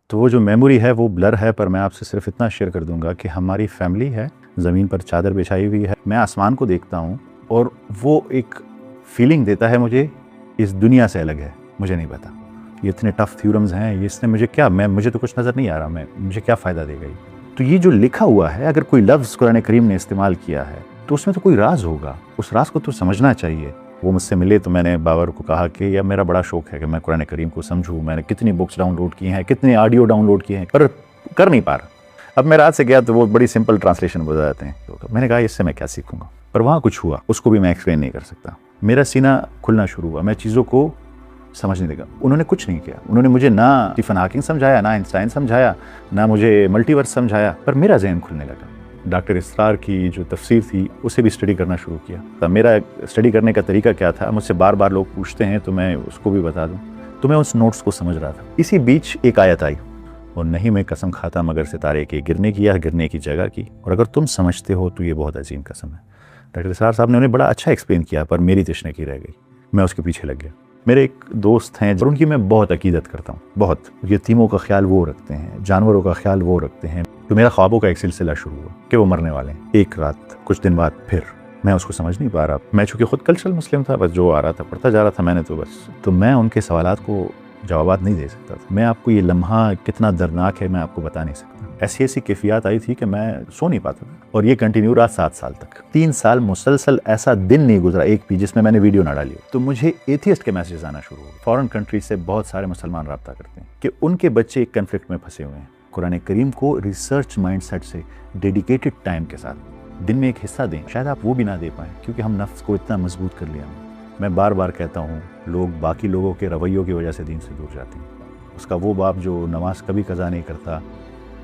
تو وہ جو میموری ہے وہ بلر ہے، پر میں آپ سے صرف اتنا شیئر کر دوں گا کہ ہماری فیملی ہے، زمین پر چادر بچھائی ہوئی ہے، میں آسمان کو دیکھتا ہوں اور وہ ایک فیلنگ دیتا ہے مجھے اس دنیا سے الگ ہے. مجھے نہیں پتا یہ اتنے ٹف تھیورمز ہیں، یہ اس نے مجھے کیا، مجھے تو کچھ نظر نہیں آ رہا، مجھے کیا فائدہ دے گا یہ. تو یہ جو لکھا ہوا ہے، اگر کوئی لفظ قرآن کریم نے استعمال کیا ہے تو اس میں تو کوئی راز ہوگا، اس راز کو تو سمجھنا چاہیے. وہ مجھ سے ملے تو میں نے باور کو کہا کہ یہ میرا بڑا شوق ہے کہ میں قرآن کریم کو سمجھوں. میں نے کتنی بکس ڈاؤن لوڈ کی ہیں، کتنے آڈیو ڈاؤن لوڈ کیے ہیں، پر کر نہیں پا رہا. اب میں رات سے گیا تو وہ بڑی سمپل ٹرانسلیشن بتا جاتے ہیں. میں نے کہا اس سے میں کیا سیکھوں گا، پر وہاں کچھ ہوا، اس کو بھی میں ایکسپلین نہیں کر سکتا. میرا سینہ کھلنا شروع ہوا، میں چیزوں کو سمجھنے لگا. انہوں نے کچھ نہیں کیا، انہوں نے مجھے نہ اسٹیفن ہاکنگ سمجھایا، نہ آئنسٹائن سمجھایا، نہ مجھے ملٹی ورس سمجھایا، پر میرا ذہن کھلنے لگا. ڈاکٹر اسرار کی جو تفسیر تھی اسے بھی اسٹڈی کرنا شروع کیا. تو میرا اسٹڈی کرنے کا طریقہ کیا تھا، مجھ سے بار بار لوگ پوچھتے ہیں تو میں اس کو بھی بتا دوں. تو میں اس نوٹس کو سمجھ رہا تھا. اسی بیچ ایک آیت آئی، اور نہیں میں قسم کھاتا مگر ستارے کے گرنے کی یا گرنے کی جگہ کی، اور اگر تم سمجھتے ہو تو یہ بہت عظیم قسم ہے. ڈاکٹر اسرار صاحب نے انہیں بڑا اچھا ایکسپلین کیا، پر میری تشنکی رہ گئی. میں اس کے پیچھے لگ گیا. میرے ایک دوست ہیں اور ان کی میں بہت عقیدت کرتا ہوں، بہت. یتیموں کا خیال وہ رکھتے ہیں، جانوروں کا خیال وہ رکھتے ہیں. تو میرا خوابوں کا ایک سلسلہ شروع ہوا کہ وہ مرنے والے ہیں. ایک رات کچھ دن بعد پھر میں اس کو سمجھ نہیں پا رہا. میں چونکہ خود کلچرل مسلم تھا، بس جو آ رہا تھا پڑھتا جا رہا تھا میں نے، تو میں ان کے سوالات کو جوابات نہیں دے سکتا تھا. میں آپ کو یہ لمحہ کتنا دردناک ہے میں آپ کو بتا نہیں سکتا. ایسی کیفیات آئی تھی کہ میں سو نہیں پاتا تھا، اور یہ کنٹینیو رہا 7 سال تک. 3 سال مسلسل ایسا دن نہیں گزرا ایک بھی جس میں میں نے ویڈیو نہ ڈالی. تو مجھے ایتھیسٹ کے میسیجز آنا شروع ہوئے. فورن کنٹری سے بہت سارے مسلمان رابطہ کرتے ہیں کہ ان کے بچے ایک کنفلکٹ میں پھنسے ہوئے ہیں. قرآن کریم کو ریسرچ مائنڈ سیٹ سے ڈیڈیکیٹڈ ٹائم کے ساتھ دن میں ایک حصہ دیں. شاید آپ وہ بھی نہ دے پائیں کیونکہ ہم نفس کو اتنا مضبوط کر لیا. میں بار بار کہتا ہوں، لوگ باقی لوگوں کے رویوں کی وجہ سے دین سے دور جاتے ہیں. اس کا وہ باپ جو نماز کبھی قضا نہیں کرتا،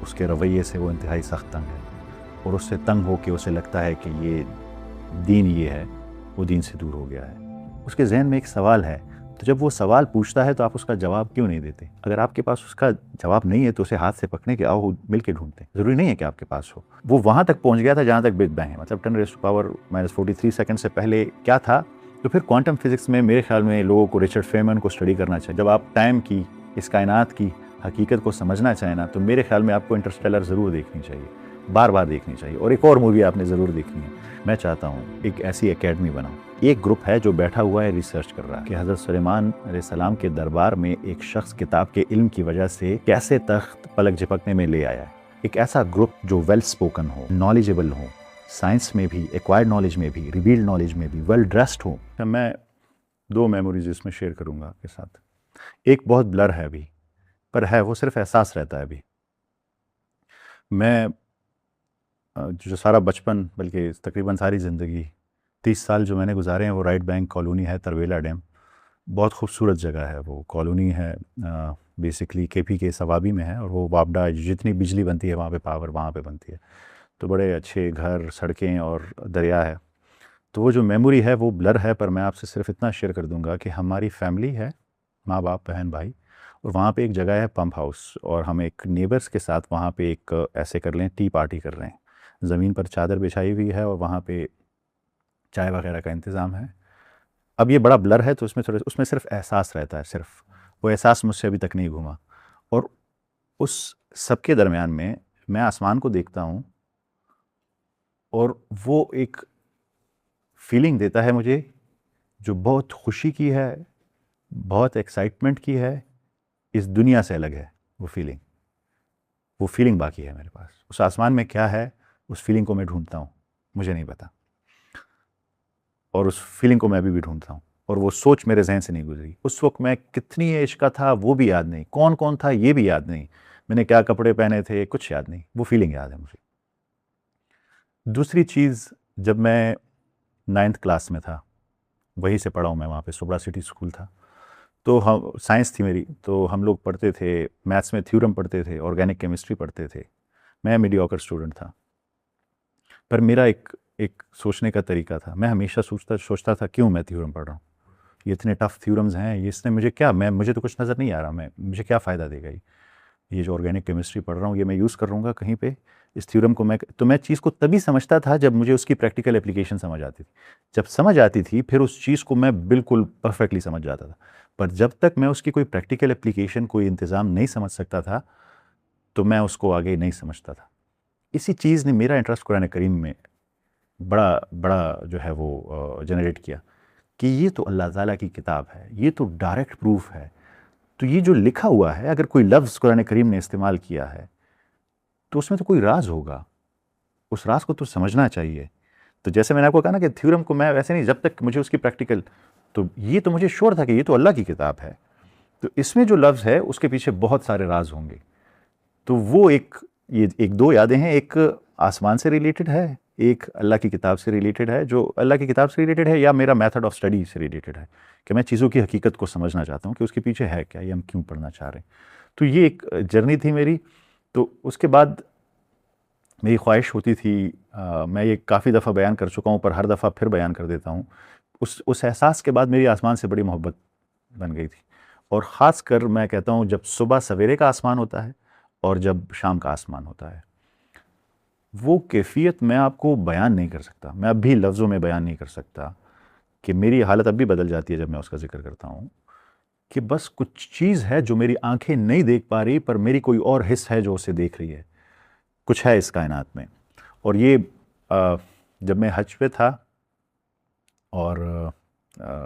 اس کے رویے سے وہ انتہائی سخت تنگ ہے، اور اس سے تنگ ہو کے اسے لگتا ہے کہ یہ دین یہ ہے، وہ دین سے دور ہو گیا ہے. اس کے ذہن میں ایک سوال ہے، تو جب وہ سوال پوچھتا ہے تو آپ اس کا جواب کیوں نہیں دیتے؟ اگر آپ کے پاس اس کا جواب نہیں ہے تو اسے ہاتھ سے پکڑنے کے آؤ مل کے ڈھونڈتے ہیں. ضروری نہیں ہے کہ آپ کے پاس ہو. وہ وہاں تک پہنچ گیا تھا جہاں تک بگ بینگ ہے، مطلب 10⁻⁻43 سیکنڈ سے پہلے کیا تھا. تو پھر کوانٹم فزکس میں میرے خیال میں لوگوں کو رچرڈ فیمن کو اسٹڈی کرنا چاہیے. جب آپ ٹائم کی، اس کائنات کی حقیقت کو سمجھنا چاہیں نا، تو میرے خیال میں آپ کو انٹرسٹیلر ضرور دیکھنی چاہیے، بار بار دیکھنی چاہیے. اور ایک اور مووی آپ نے ضرور دیکھنی ہے. میں چاہتا ہوں ایک ایسی اکیڈمی بناؤں. ایک گروپ ہے جو بیٹھا ہوا ہے ریسرچ کر رہا ہے کہ حضرت سلیمان علیہ السلام کے دربار میں ایک شخص کتاب کے علم کی وجہ سے کیسے تخت پلک جھپکنے میں لے آیا ہے. ایک ایسا گروپ جو ویل سپوکن ہو، نالجبل ہو، سائنس میں بھی، ایکوائرڈ نالج میں بھی، ریویلڈ نالج میں بھی ویل ڈریسڈ ہو. میں 2 میموریز اس میں شیئر کروں گا آپ کے ساتھ. ایک بہت بلر ہے ابھی، پر ہے، وہ صرف احساس رہتا ہے ابھی. میں جو سارا بچپن، بلکہ تقریباً ساری زندگی، 30 سال جو میں نے گزارے ہیں، وہ رائٹ بینک کالونی ہے، ترویلا ڈیم. بہت خوبصورت جگہ ہے وہ کالونی ہے. بیسکلی کے پی کے سوابی میں ہے، اور وہ وابڈا جتنی بجلی بنتی ہے وہاں پہ پاور وہاں پہ بنتی ہے. تو بڑے اچھے گھر، سڑکیں اور دریا ہے. تو وہ جو میموری ہے وہ بلر ہے، پر میں آپ سے صرف اتنا شیئر کر دوں گا کہ ہماری فیملی ہے، ماں باپ، بہن بھائی، اور وہاں پہ ایک جگہ ہے پمپ ہاؤس، اور ہم ایک نیبرز کے ساتھ وہاں پہ ایک ایسے کر لیں ٹی پارٹی کر رہے ہیں. زمین پر چادر بچھائی ہوئی ہے، اور وہاں پہ چائے وغیرہ کا انتظام ہے. اب یہ بڑا بلر ہے تو اس میں صرف احساس رہتا ہے. صرف وہ احساس مجھ سے ابھی تک نہیں گھوما. اور اس سب کے درمیان میں آسمان کو دیکھتا ہوں، اور وہ ایک فیلنگ دیتا ہے مجھے جو بہت خوشی کی ہے، بہت ایکسائٹمنٹ کی ہے، اس دنیا سے الگ ہے. وہ فیلنگ باقی ہے میرے پاس. اس آسمان میں کیا ہے، اس فیلنگ کو میں ڈھونڈتا ہوں، مجھے نہیں پتا. اور اس فیلنگ کو میں ابھی بھی ڈھونڈتا ہوں، اور وہ سوچ میرے ذہن سے نہیں گزری. اس وقت میں کتنی ایج کا تھا وہ بھی یاد نہیں، کون تھا یہ بھی یاد نہیں، میں نے کیا کپڑے پہنے تھے کچھ یاد نہیں. وہ فیلنگ یاد ہے مجھے. دوسری چیز، جب میں 9th کلاس میں تھا، وہیں سے پڑھا ہوں میں، وہاں پہ سبرا سٹی اسکول تھا. تو سائنس تھی میری، تو ہم لوگ پڑھتے تھے میتھس میں تھیورم پڑھتے تھے، آرگینک کیمسٹری پڑھتے تھے. میں میڈیوکر اسٹوڈنٹ تھا، پر میرا ایک سوچنے کا طریقہ تھا. میں ہمیشہ سوچتا تھا کیوں میں تھیورم پڑھ رہا ہوں، یہ اتنے ٹف تھیورمز ہیں، یہ اس نے مجھے کیا، مجھے تو کچھ نظر نہیں آ رہا، مجھے کیا فائدہ دے گا یہ جو آرگینک کیمسٹری پڑھ رہا ہوں، یہ میں یوز کروں گا کہیں پہ اس تھیورم کو. میں چیز کو تبھی سمجھتا تھا جب مجھے اس کی پریکٹیکل اپلیکیشن سمجھ آتی تھی. جب سمجھ آتی تھی پھر اس چیز کو میں بالکل پرفیکٹلی سمجھ جاتا تھا. پر جب تک میں اس کی کوئی پریکٹیکل اپلیکیشن، کوئی انتظام نہیں سمجھ سکتا تھا، تو میں اس کو آگے نہیں سمجھتا تھا. اسی چیز نے میرا انٹرسٹ قرآن کریم میں بڑا جو ہے وہ جنریٹ کیا کہ یہ تو اللہ تعالیٰ کی کتاب ہے, یہ تو ڈائریکٹ پروف ہے, تو یہ جو لکھا ہوا ہے اگر کوئی لفظ قرآن کریم نے استعمال کیا ہے تو اس میں تو کوئی راز ہوگا, اس راز کو تو سمجھنا چاہیے. تو جیسے میں نے آپ کو کہا نا کہ تھیورم کو میں ویسے نہیں, جب تک مجھے اس کی پریکٹیکل, تو یہ تو مجھے شور تھا کہ یہ تو اللہ کی کتاب ہے, تو اس میں جو لفظ ہے اس کے پیچھے بہت سارے راز ہوں گے. تو وہ ایک دو یادیں ہیں, ایک آسمان سے ریلیٹڈ ہے, ایک اللہ کی کتاب سے ریلیٹڈ ہے, جو اللہ کی کتاب سے ریلیٹڈ ہے یا میرا میتھڈ آف اسٹڈی سے ریلیٹڈ ہے کہ میں چیزوں کی حقیقت کو سمجھنا چاہتا ہوں کہ اس کے پیچھے ہے کیا, یہ ہم کیوں پڑھنا چاہ رہے ہیں. تو یہ ایک جرنی تھی میری. تو اس کے بعد میری خواہش ہوتی تھی, میں یہ کافی دفعہ بیان کر چکا ہوں پر ہر دفعہ پھر بیان کر دیتا ہوں, اس احساس کے بعد میری آسمان سے بڑی محبت بن گئی تھی. اور خاص کر میں کہتا ہوں جب صبح سویرے کا آسمان ہوتا ہے اور جب شام کا آسمان ہوتا ہے, وہ کیفیت میں آپ کو بیان نہیں کر سکتا, میں اب بھی لفظوں میں بیان نہیں کر سکتا کہ میری حالت اب بھی بدل جاتی ہے جب میں اس کا ذکر کرتا ہوں کہ بس کچھ چیز ہے جو میری آنکھیں نہیں دیکھ پا رہی پر میری کوئی اور حص ہے جو اسے دیکھ رہی ہے, کچھ ہے اس کائنات میں. اور یہ جب میں حج پہ تھا اور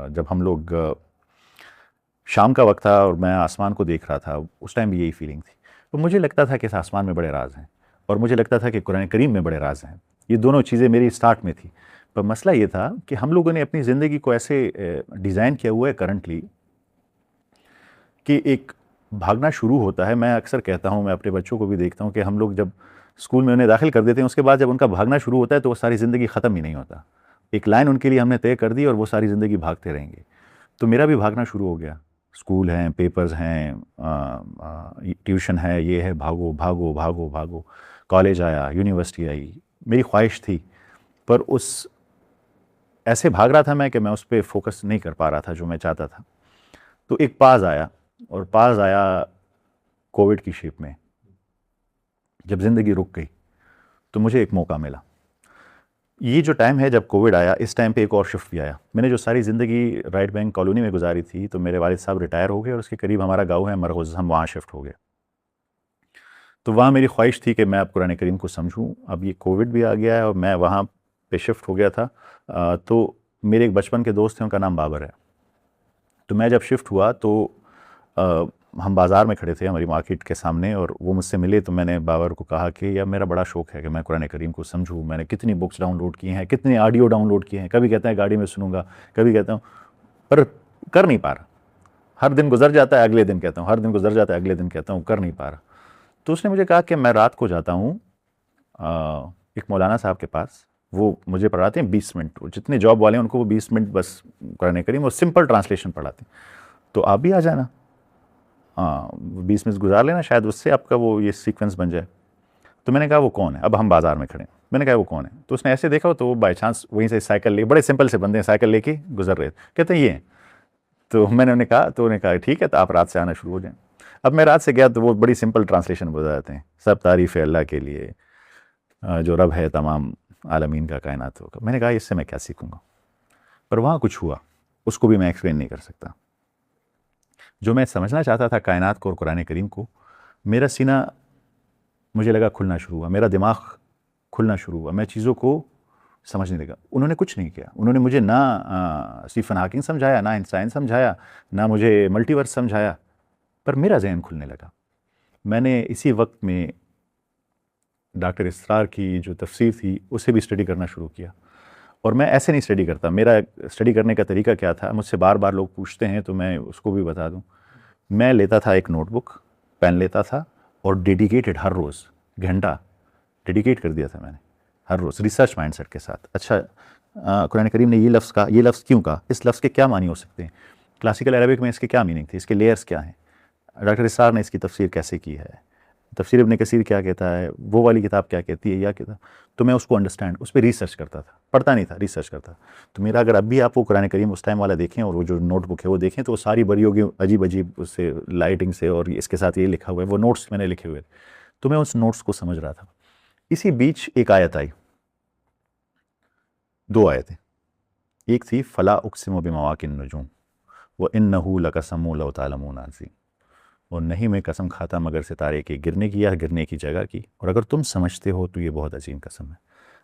جب ہم لوگ شام کا وقت تھا اور میں آسمان کو دیکھ رہا تھا, اس ٹائم بھی یہی فیلنگ تھی. تو مجھے لگتا تھا کہ اس آسمان میں بڑے راز ہیں اور مجھے لگتا تھا کہ قرآن کریم میں بڑے راز ہیں. یہ دونوں چیزیں میری سٹارٹ میں تھی. پر مسئلہ یہ تھا کہ ہم لوگوں نے اپنی زندگی کو ایسے ڈیزائن کیا ہوا ہے کرنٹلی کہ ایک بھاگنا شروع ہوتا ہے. میں اکثر کہتا ہوں, میں اپنے بچوں کو بھی دیکھتا ہوں کہ ہم لوگ جب اسکول میں انہیں داخل کر دیتے ہیں, اس کے بعد جب ان کا بھاگنا شروع ہوتا ہے تو وہ ساری زندگی ختم ہی نہیں ہوتا. ایک لائن ان کے لیے ہم نے طے کر دی اور وہ ساری زندگی بھاگتے رہیں گے. تو میرا بھی بھاگنا شروع ہو گیا. اسکول ہیں, پیپرز ہیں, ٹیوشن ہے, یہ ہے, بھاگو بھاگو بھاگو بھاگو. کالج آیا, یونیورسٹی آئی, میری خواہش تھی پر ایسے بھاگ رہا تھا میں کہ میں اس پہ فوکس نہیں کر پا رہا تھا جو میں چاہتا تھا. تو ایک پاز آیا, اور پاز آیا کووڈ کی شیپ میں. جب زندگی رک گئی تو مجھے ایک موقع ملا. یہ جو ٹائم ہے جب کووڈ آیا, اس ٹائم پہ ایک اور شفٹ بھی آیا. میں نے جو ساری زندگی رائٹ بینک کالونی میں گزاری تھی, تو میرے والد صاحب ریٹائر ہو گئے اور اس کے قریب ہمارا گاؤں ہے مرغوز, ہم وہاں شفٹ ہو گئے. تو وہاں میری خواہش تھی کہ میں اب قرآن کریم کو سمجھوں. اب یہ کووڈ بھی آ گیا ہے اور میں وہاں پہ شفٹ ہو گیا تھا. تو میرے ایک بچپن کے دوست ہیں, ان کا نام بابر ہے. تو میں جب شفٹ ہوا تو ہم بازار میں کھڑے تھے ہماری مارکیٹ کے سامنے, اور وہ مجھ سے ملے. تو میں نے بابر کو کہا کہ یار میرا بڑا شوق ہے کہ میں قرآن کریم کو سمجھوں. میں نے کتنی بکس ڈاؤن لوڈ کی ہیں, کتنے آڈیو ڈاؤن لوڈ کیے ہیں. کبھی کہتے ہیں گاڑی میں سنوں گا, کبھی کہتا ہوں, پر کر نہیں پا رہا. ہر دن گزر جاتا ہے, اگلے دن کہتا ہوں, ہر دن گزر جاتا ہے, اگلے دن کہتا ہوں, کر نہیں پا رہا. تو اس نے مجھے کہا کہ میں رات کو جاتا ہوں ایک مولانا صاحب کے پاس, وہ مجھے پڑھاتے ہیں 20 منٹ. جتنے جاب والے ہیں ان کو وہ 20 منٹ بس قرآن کریم اور سمپل ٹرانسلیشن پڑھاتے ہیں. تو آپ بھی آ جانا, 20 منٹ گزار لینا, شاید اس سے آپ کا وہ یہ سیکوینس بن جائے. تو میں نے کہا وہ کون ہے؟ اب ہم بازار میں کھڑے ہیں. میں نے کہا وہ کون ہے؟ تو اس نے ایسے دیکھا, تو وہ بائی چانس وہیں سے سائیکل لے, بڑے سمپل سے بندے ہیں, سائیکل لے کے گزر رہے تھے. کہتے ہیں یہ ہیں. تو میں نے انہیں کہا, تو انہیں کہا ٹھیک ہے, تو آپ رات سے آنا شروع ہو جائیں. اب میں رات سے گیا تو وہ بڑی سمپل ٹرانسلیشن بتاتے ہیں, سب تعریف ہے اللہ کے لیے جو رب ہے تمام عالمین کا, کائنات ہوگا. میں نے کہا اس سے میں کیا سیکھوں گا؟ پر وہاں کچھ ہوا, اس کو بھی میں ایکسپلین نہیں کر سکتا. جو میں سمجھنا چاہتا تھا کائنات کو اور قرآن کریم کو, میرا سینہ مجھے لگا کھلنا شروع ہوا, میرا دماغ کھلنا شروع ہوا, میں چیزوں کو سمجھنے لگا. انہوں نے کچھ نہیں کیا. انہوں نے مجھے نہ اسٹیفن ہاکنگ سمجھایا, نہ آئنسٹائن سمجھایا, نہ مجھے ملٹی ورس سمجھایا, پر میرا ذہن کھلنے لگا. میں نے اسی وقت میں ڈاکٹر اسرار کی جو تفسیر تھی اسے بھی اسٹڈی کرنا شروع کیا. اور میں ایسے نہیں اسٹڈی کرتا. میرا اسٹڈی کرنے کا طریقہ کیا تھا, مجھ سے بار بار لوگ پوچھتے ہیں تو میں اس کو بھی بتا دوں. میں لیتا تھا ایک نوٹ بک, پین لیتا تھا, اور ڈیڈیکیٹڈ ہر روز گھنٹہ ڈیڈیکیٹ کر دیا تھا میں نے, ہر روز ریسرچ مائنڈ سیٹ کے ساتھ. اچھا قرآن کریم نے یہ لفظ کہا, یہ لفظ کیوں کہا, اس لفظ کے کیا معنی ہو سکتے ہیں, کلاسیکل عربک میں اس کے کیا میننگ تھے, اس کے لیئرس کیا ہیں, ڈاکٹر اسرار نے اس کی تفسیر کیسے کی ہے, تفسیر ابن کثیر کیا کہتا ہے, وہ والی کتاب کیا کہتی ہے, یا کتاب. تو میں اس کو انڈرسٹینڈ, اس پہ ریسرچ کرتا تھا, پڑھتا نہیں تھا, ریسرچ کرتا. تو میرا اگر اب بھی آپ وہ قرآن کریم اس ٹائم والا دیکھیں اور وہ جو نوٹ بک ہے وہ دیکھیں, تو وہ ساری بری ہوگی عجیب عجیب اس سے لائٹنگ سے, اور اس کے ساتھ یہ لکھا ہوا ہے, وہ نوٹس میں نے لکھے ہوئے. تو میں اس نوٹس کو سمجھ رہا تھا. اسی بیچ ایک آیت آئی, 2 آیتیں. ایک تھی فلا اقسم بمواقع النجوم وانہ لقسم لو تعلمون عظیم اور نہیں میں قسم کھاتا مگر ستارے کے گرنے کی یا گرنے کی جگہ کی، اور اگر تم سمجھتے ہو تو یہ بہت عظیم قسم ہے۔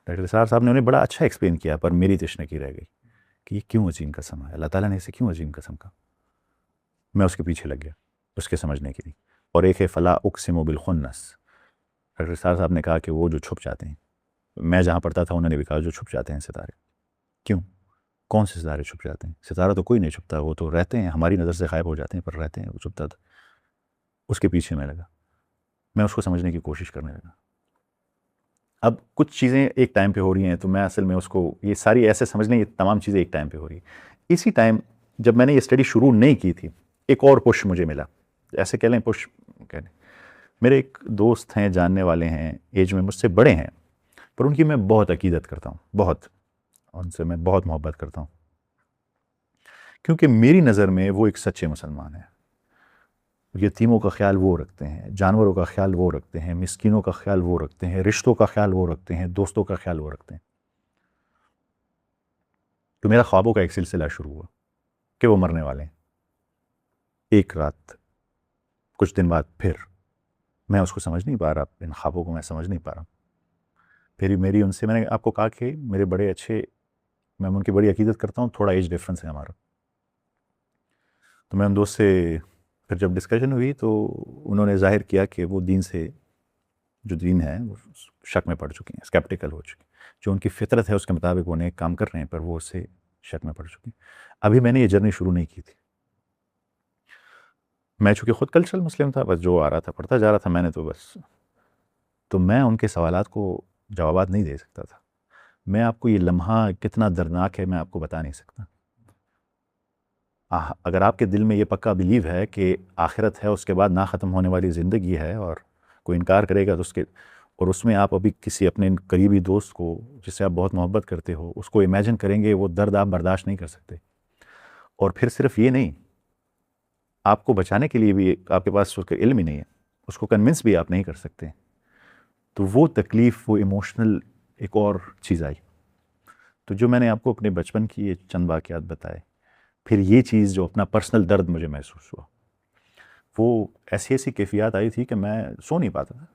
ڈاکٹر اسرار صاحب نے انہیں بڑا اچھا ایکسپلین کیا، پر میری تشنکی رہ گئی کہ یہ کیوں عظیم قسم ہے، اللہ تعالیٰ نے اسے کیوں عظیم قسم کہا۔ میں اس کے پیچھے لگ گیا اس کے سمجھنے کے لیے۔ اور ایک ہے فلا اقسم بالخنس، ڈاکٹر اسرار صاحب نے کہا کہ وہ جو چھپ جاتے ہیں، میں جہاں پڑھتا تھا انہوں نے بھی کہا جو چھپ جاتے ہیں ستارے۔ کیوں؟ کون سے ستارے چھپ جاتے ہیں؟ ستارہ تو کوئی نہیں چھپتا، وہ تو رہتے ہیں، ہماری نظر سے غائب ہو جاتے ہیں پر رہتے ہیں، وہ چھپتا تھا۔ اس کے پیچھے میں لگا، میں اس کو سمجھنے کی کوشش کرنے لگا۔ اب کچھ چیزیں ایک ٹائم پہ ہو رہی ہیں تو میں اصل میں اس کو یہ ساری ایسے سمجھ لیں یہ تمام چیزیں ایک ٹائم پہ ہو رہی ہیں۔ اسی ٹائم جب میں نے یہ اسٹڈی شروع نہیں کی تھی، ایک اور پش مجھے ملا، ایسے کہہ لیں پش کہہ لیں۔ میرے ایک دوست ہیں، جاننے والے ہیں، ایج میں مجھ سے بڑے ہیں، پر ان کی میں بہت عقیدت کرتا ہوں، بہت، ان سے میں بہت محبت کرتا ہوں، کیونکہ میری نظر میں وہ ایک سچے مسلمان ہیں۔ یتیموں کا خیال وہ رکھتے ہیں، جانوروں کا خیال وہ رکھتے ہیں، مسکینوں کا خیال وہ رکھتے ہیں، رشتوں کا خیال وہ رکھتے ہیں، دوستوں کا خیال وہ رکھتے ہیں۔ تو میرا خوابوں کا ایک سلسلہ شروع ہوا کہ وہ مرنے والے ہیں۔ ایک رات کچھ دن بعد پھر میں اس کو سمجھ نہیں پا رہا، ان خوابوں کو میں سمجھ نہیں پا رہا۔ پھر میری ان سے، میں نے آپ کو کہا کہ میرے بڑے اچھے، میں ان کی بڑی عقیدت کرتا ہوں، تھوڑا ایج ڈفرینس ہے ہمارا۔ تو میں ان دوست سے پھر جب ڈسکشن ہوئی تو انہوں نے ظاہر کیا کہ وہ دین سے، جو دین ہے وہ شک میں پڑ چکی ہیں، اسکیپٹیکل ہو چکی ہیں، جو ان کی فطرت ہے اس کے مطابق وہ نیک کام کر رہے ہیں پر وہ اس سے شک میں پڑ چکی ہیں۔ ابھی میں نے یہ جرنی شروع نہیں کی تھی، میں چونکہ خود کلچرل مسلم تھا، بس جو آ رہا تھا پڑھتا جا رہا تھا میں نے، تو میں ان کے سوالات کو جوابات نہیں دے سکتا تھا۔ میں آپ کو یہ لمحہ کتنا دردناک ہے میں آپ کو بتا نہیں سکتا۔ اگر آپ کے دل میں یہ پکا بلیو ہے کہ آخرت ہے، اس کے بعد نہ ختم ہونے والی زندگی ہے، اور کوئی انکار کرے گا تو اور اس میں آپ ابھی کسی اپنے قریبی دوست کو جس سے آپ بہت محبت کرتے ہو اس کو امیجن کریں گے، وہ درد آپ برداشت نہیں کر سکتے۔ اور پھر صرف یہ نہیں، آپ کو بچانے کے لیے بھی آپ کے پاس اس کا علم ہی نہیں ہے، اس کو کنونس بھی آپ نہیں کر سکتے۔ تو وہ تکلیف، وہ ایموشنل ایک اور چیز آئی۔ تو جو میں نے آپ کو اپنے بچپن کی یہ چند واقعات بتائے، پھر یہ چیز جو اپنا پرسنل درد مجھے محسوس ہوا، وہ ایسی ایسی کیفیات آئی تھی کہ میں سو نہیں پاتا تھا،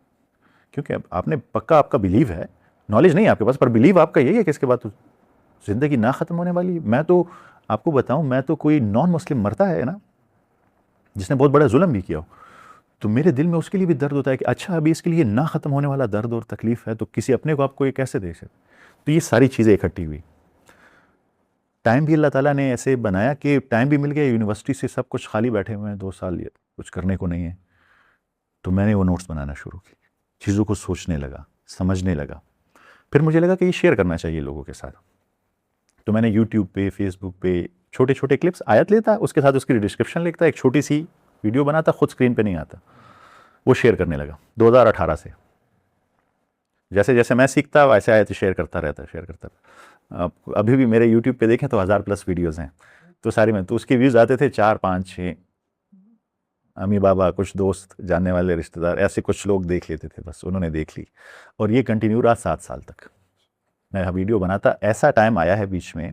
کیونکہ آپ نے پکا، آپ کا بلیو ہے، نالج نہیں آپ کے پاس، پر بلیو آپ کا یہی ہے کہ اس کے بعد تو زندگی نہ ختم ہونے والی۔ میں تو آپ کو بتاؤں، میں تو کوئی نان مسلم مرتا ہے نا جس نے بہت بڑا ظلم بھی کیا ہو، تو میرے دل میں اس کے لیے بھی درد ہوتا ہے کہ اچھا ابھی اس کے لیے نہ ختم ہونے والا درد اور تکلیف ہے، تو کسی اپنے کو آپ کو یہ کیسے دے سکتے؟ تو یہ ساری چیزیں اکٹھی ہوئی۔ ٹائم بھی اللہ تعالیٰ نے ایسے بنایا کہ ٹائم بھی مل گیا، یونیورسٹی سے سب کچھ خالی بیٹھے ہوئے ہیں، 2 سال یہ کچھ کرنے کو نہیں ہے، تو میں نے وہ نوٹس بنانا شروع کی، چیزوں کو سوچنے لگا، سمجھنے لگا۔ پھر مجھے لگا کہ یہ شیئر کرنا چاہیے لوگوں کے ساتھ، تو میں نے یوٹیوب پہ، فیس بک پہ چھوٹے چھوٹے کلپس، آیت لیتا، اس کے ساتھ اس کی ڈسکرپشن لکھتا، ایک چھوٹی سی ویڈیو بناتا، خود اسکرین پہ نہیں آتا، وہ شیئر کرنے لگا 2018 سے۔ جیسے جیسے میں سیکھتا ویسے آیت شیئر کرتا رہتا۔ ابھی بھی میرے یوٹیوب پہ دیکھیں تو 1000+ ویڈیوز ہیں، تو ساری میں تو اس کے ویوز آتے تھے 4 5 6، امی بابا، کچھ دوست، جاننے والے رشتہ دار، ایسے کچھ لوگ دیکھ لیتے تھے، بس انہوں نے دیکھ لی، اور یہ کنٹینیو رہا 7 سال تک میں ویڈیو بناتا۔ ایسا ٹائم آیا ہے بیچ میں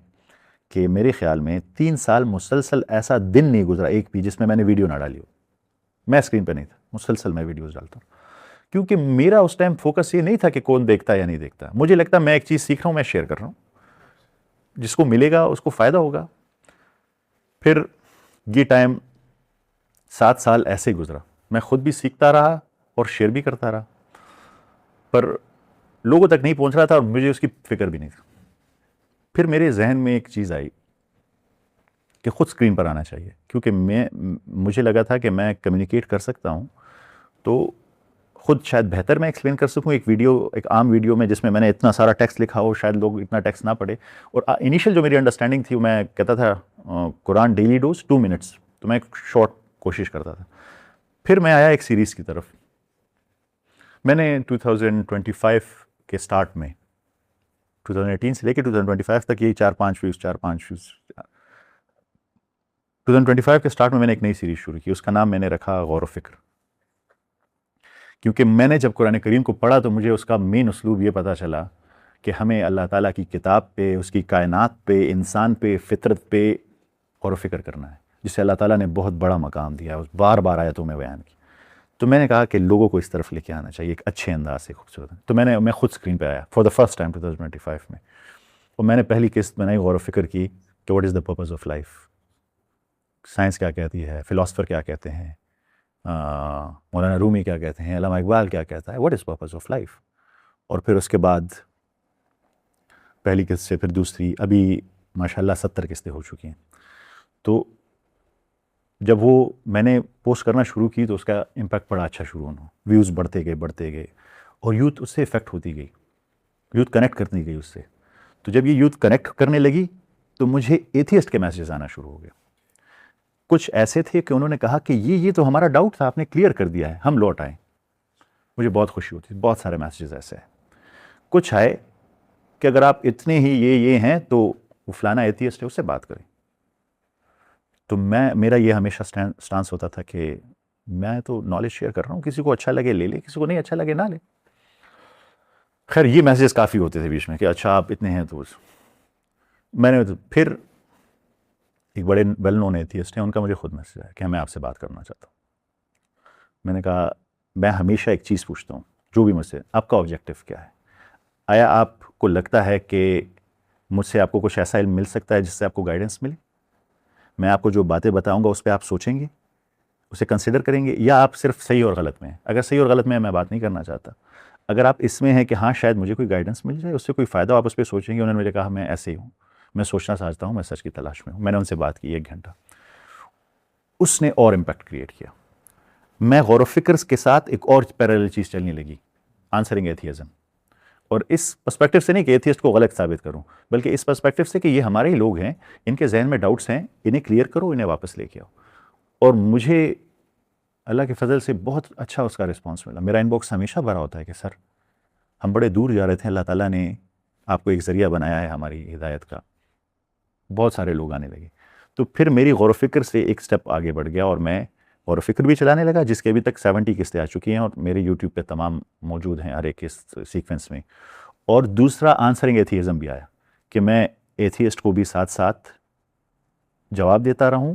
کہ میرے خیال میں 3 سال مسلسل ایسا دن نہیں گزرا ایک بھی جس میں میں نے ویڈیو نہ ڈالی ہو۔ میں اسکرین پہ نہیں تھا، مسلسل میں ویڈیوز ڈالتا ہوں، کیونکہ میرا اس ٹائم فوکس یہ نہیں تھا کہ کون دیکھتا یا نہیں دیکھتا، مجھے لگتا میں ایک چیز سیکھ رہا ہوں، میں شیئر کر رہا ہوں، جس کو ملے گا اس کو فائدہ ہوگا۔ پھر یہ ٹائم 7 سال ایسے ہی گزرا، میں خود بھی سیکھتا رہا اور شیئر بھی کرتا رہا، پر لوگوں تک نہیں پہنچ رہا تھا اور مجھے اس کی فکر بھی نہیں تھی۔ پھر میرے ذہن میں ایک چیز آئی کہ خود اسکرین پر آنا چاہیے، کیونکہ مجھے لگا تھا کہ میں کمیونیکیٹ کر سکتا ہوں، تو خود شاید بہتر میں ایکسپلین کر سکوں ایک ویڈیو، ایک عام ویڈیو میں جس میں میں نے اتنا سارا ٹیکسٹ لکھا ہو، شاید لوگ اتنا ٹیکسٹ نہ پڑھے۔ اور انیشیل جو میری انڈرسٹینڈنگ تھی، میں کہتا تھا قرآن ڈیلی ڈوز 2 منٹس، تو میں ایک شارٹ کوشش کرتا تھا۔ پھر میں آیا ایک سیریز کی طرف، میں نے 2025 کے سٹارٹ میں، 2018 سے لے کے 2025 تک یہی 4-5 ویوز 2025 کے سٹارٹ میں نے ایک نئی سیریز شروع کی، اس کا نام میں نے رکھا غور و فکر، کیونکہ میں نے جب قرآن کریم کو پڑھا تو مجھے اس کا مین اسلوب یہ پتہ چلا کہ ہمیں اللہ تعالیٰ کی کتاب پہ، اس کی کائنات پہ، انسان پہ، فطرت پہ غور و فکر کرنا ہے، جسے اللہ تعالیٰ نے بہت بڑا مقام دیا ہے، بار بار آیتوں میں بیان کی. تو میں نے کہا کہ لوگوں کو اس طرف لے کے آنا چاہیے ایک اچھے انداز سے، خوبصورت. تو میں خود اسکرین پہ آیا فار دا فرسٹ ٹائم 2025 میں، اور میں نے پہلی قسط بنائی، غور و فکر کی کہ what is the purpose of life. Science کیا کہتی ہے، فلاسفر کیا کہتے ہیں، مولانا رومی کیا کہتے ہیں، علامہ اقبال کیا کہتا ہے، what is purpose of life. اور پھر اس کے بعد پہلی قسط سے پھر دوسری، ابھی ماشاءاللہ 70 قسطیں ہو چکی ہیں. تو جب وہ میں نے پوسٹ کرنا شروع کی تو اس کا امپیکٹ بڑا اچھا شروع ہونا، ویوز بڑھتے گئے، اور یوتھ اس سے افیکٹ ہوتی گئی، یوتھ کنیکٹ کرتی گئی اس سے. تو جب یہ یوتھ کنیکٹ کرنے لگی تو مجھے ایتھیسٹ کے میسیجز آنا شروع ہو گئے. کچھ ایسے تھے کہ انہوں نے کہا کہ یہ تو ہمارا ڈاؤٹ تھا، آپ نے کلیئر کر دیا ہے، ہم لوٹ آئیں. مجھے بہت خوشی ہوتی ہے. بہت سارے میسیجز ایسے ہیں. کچھ آئے کہ اگر آپ اتنے ہی یہ ہیں تو وہ فلانا ایتھیسٹ ہے، اس سے بات کریں. تو میرا یہ ہمیشہ سٹانس ہوتا تھا کہ میں تو نالج شیئر کر رہا ہوں، کسی کو اچھا لگے لے لے، کسی کو نہیں اچھا لگے نہ لے. خیر یہ میسیجز کافی ہوتے تھے بیچ میں کہ اچھا آپ اتنے ہیں. تو میں نے پھر ایک بڑے ویل نون ایتھیسٹ ہیں، ان کا مجھے خود میسیج آیا کہ میں آپ سے بات کرنا چاہتا ہوں. میں نے کہا میں ہمیشہ ایک چیز پوچھتا ہوں جو بھی مجھ سے، آپ کا آبجیکٹو کیا ہے؟ آیا آپ کو لگتا ہے کہ مجھ سے آپ کو کچھ ایسا علم مل سکتا ہے جس سے آپ کو گائیڈنس ملے؟ میں آپ کو جو باتیں بتاؤں گا اس پہ آپ سوچیں گے، اسے کنسیڈر کریں گے، یا آپ صرف صحیح اور غلط میں ہیں؟ اگر صحیح اور غلط میں بات نہیں کرنا چاہتا. اگر آپ اس میں ہیں کہ ہاں شاید مجھے کوئی گائیڈنس مل جائے، اس سے کوئی فائدہ، آپ اس پہ سوچیں گے. انہوں نے مجھے کہا میں ایسے ہی ہوں، میں سوچنا چاہتا ہوں، میں سچ کی تلاش میں ہوں. میں نے ان سے بات کی 1 گھنٹہ. اس نے اور امپیکٹ کریٹ کیا. میں غور و فکر کے ساتھ ایک اور پیرالل چیز چلنے لگی، آنسرنگ ایتھیزم. اور اس پرسپیکٹو سے نہیں کہ ایتھیسٹ کو غلط ثابت کروں، بلکہ اس پرسپیکٹو سے کہ یہ ہمارے ہی لوگ ہیں، ان کے ذہن میں ڈاؤٹس ہیں، انہیں کلیئر کرو، انہیں واپس لے کے آؤ. اور مجھے اللہ کے فضل سے بہت اچھا اس کا رسپانس ملا. میرا ان باکس ہمیشہ بھرا ہوتا ہے کہ سر ہم بڑے دور جا رہے تھے، اللہ تعالیٰ نے آپ کو ایک ذریعہ بنایا ہے ہماری ہدایت کا. بہت سارے لوگ آنے لگے. تو پھر میری غور و فکر سے ایک سٹیپ آگے بڑھ گیا، اور میں غور و فکر بھی چلانے لگا، جس کے ابھی تک 70 قسطیں آ چکی ہیں، اور میرے یوٹیوب پہ تمام موجود ہیں ہر ایک قسط سیکوینس میں. اور دوسرا آنسرنگ ایتھیزم بھی آیا کہ میں ایتھیسٹ کو بھی ساتھ ساتھ جواب دیتا رہوں،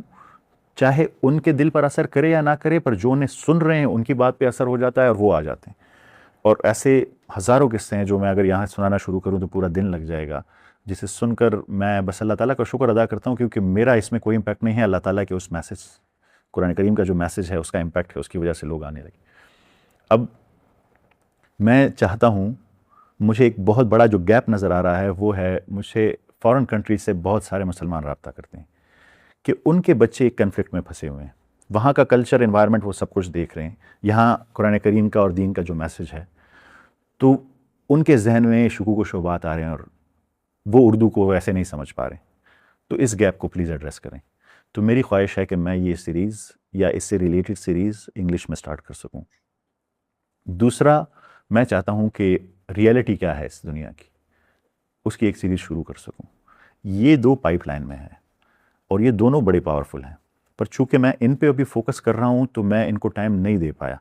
چاہے ان کے دل پر اثر کرے یا نہ کرے، پر جو انہیں سن رہے ہیں ان کی بات پہ اثر ہو جاتا ہے اور وہ آ جاتے ہیں. اور ایسے ہزاروں قصے ہیں جو میں اگر یہاں سنانا شروع کروں تو پورا دن لگ جائے گا، جسے سن کر میں بس اللہ تعالیٰ کا شکر ادا کرتا ہوں، کیونکہ میرا اس میں کوئی امپیکٹ نہیں ہے. اللہ تعالیٰ کے اس میسیج، قرآن کریم کا جو میسیج ہے اس کا امپیکٹ ہے، اس کی وجہ سے لوگ آنے لگے. اب میں چاہتا ہوں، مجھے ایک بہت بڑا جو گیپ نظر آ رہا ہے وہ ہے، مجھے فارن کنٹریز سے بہت سارے مسلمان رابطہ کرتے ہیں کہ ان کے بچے ایک کنفلکٹ میں پھنسے ہوئے ہیں. وہاں کا کلچر، انوائرمنٹ، وہ سب کچھ دیکھ رہے ہیں. یہاں قرآن کریم کا اور دین کا جو میسیج ہے، تو ان کے ذہن میں شکوک و شبہات آ رہے ہیں، اور وہ اردو کو ایسے نہیں سمجھ پا رہے ہیں. تو اس گیپ کو پلیز ایڈریس کریں. تو میری خواہش ہے کہ میں یہ سیریز یا اس سے ریلیٹڈ سیریز انگلش میں سٹارٹ کر سکوں. دوسرا، میں چاہتا ہوں کہ ریئلٹی کیا ہے اس دنیا کی، اس کی ایک سیریز شروع کر سکوں. یہ 2 پائپ لائن میں ہیں، اور یہ دونوں بڑے پاورفل ہیں. پر چونکہ میں ان پہ ابھی فوکس کر رہا ہوں تو میں ان کو ٹائم نہیں دے پایا.